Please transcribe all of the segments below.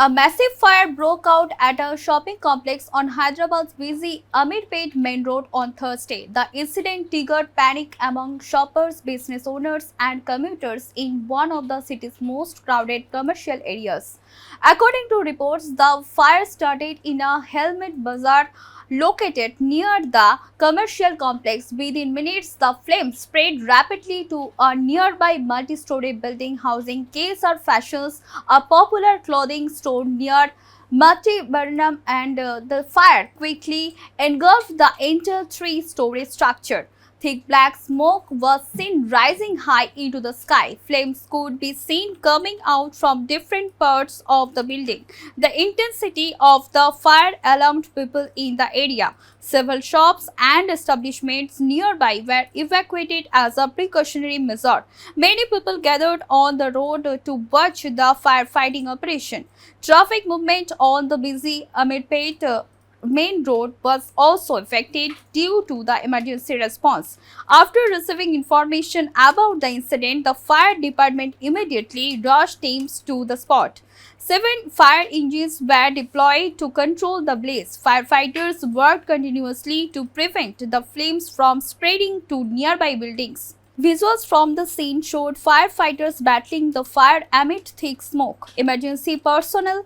A massive fire broke out at a shopping complex on Hyderabad's busy Amirpet main road on Thursday. The incident triggered panic among shoppers, business owners, and commuters in one of the city's most crowded commercial areas. According to reports, the fire started in a helmet bazaar located near the commercial complex. Within minutes, the flames spread rapidly to a nearby multi-story building housing KSR Fashions, a popular clothing store near Mati Burnham, and the fire quickly engulfed the entire three-story structure. Thick black smoke was seen rising high into the sky. Flames could be seen coming out from different parts of the building. The intensity of the fire alarmed people in the area. Several shops and establishments nearby were evacuated as a precautionary measure. Many people gathered on the road to watch the firefighting operation. Traffic movement on the busy Amirpet main road was also affected due to the emergency response. After receiving information about the incident, the fire department immediately rushed teams to the spot. 7 fire engines were deployed to control the blaze. Firefighters worked continuously to prevent the flames from spreading to nearby buildings. Visuals from the scene showed firefighters battling the fire amid thick smoke. Emergency personnel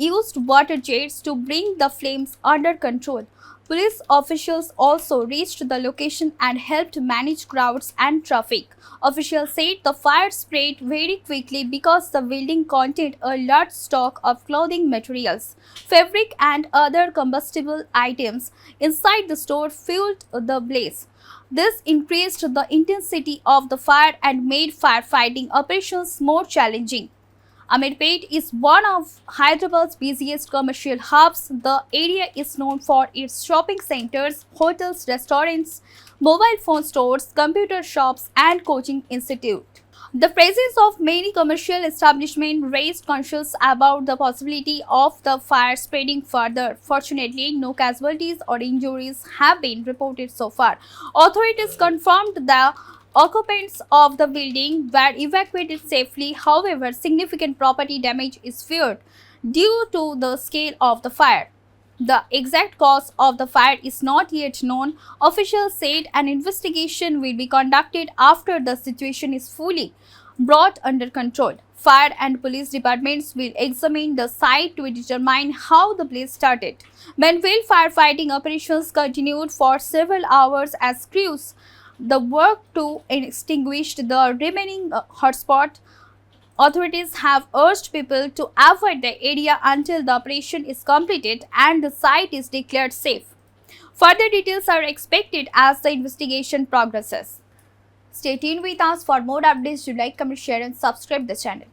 used water jets to bring the flames under control. Police officials also reached the location and helped manage crowds and traffic. Officials said the fire spread very quickly because the building contained a large stock of clothing materials, fabric, and other combustible items inside the store fueled the blaze. This increased the intensity of the fire and made firefighting operations more challenging. Amirpet is one of Hyderabad's busiest commercial hubs. The area is known for its shopping centers, hotels, restaurants, mobile phone stores, computer shops, and coaching institute. The presence of many commercial establishments raised concerns about the possibility of the fire spreading further. Fortunately, no casualties or injuries have been reported so far. Authorities confirmed the occupants of the building were evacuated safely. However, significant property damage is feared due to the scale of the fire. The exact cause of the fire is not yet known. Officials said an investigation will be conducted after the situation is fully brought under control. Fire and police departments will examine the site to determine how the blaze started. Meanwhile, firefighting operations continued for several hours as crews the work to extinguish the remaining hotspot. Authorities have urged people to avoid the area until the operation is completed and the site is declared safe. Further details are expected as the investigation progresses. Stay tuned with us for more updates. Do like, comment, share, and subscribe the channel.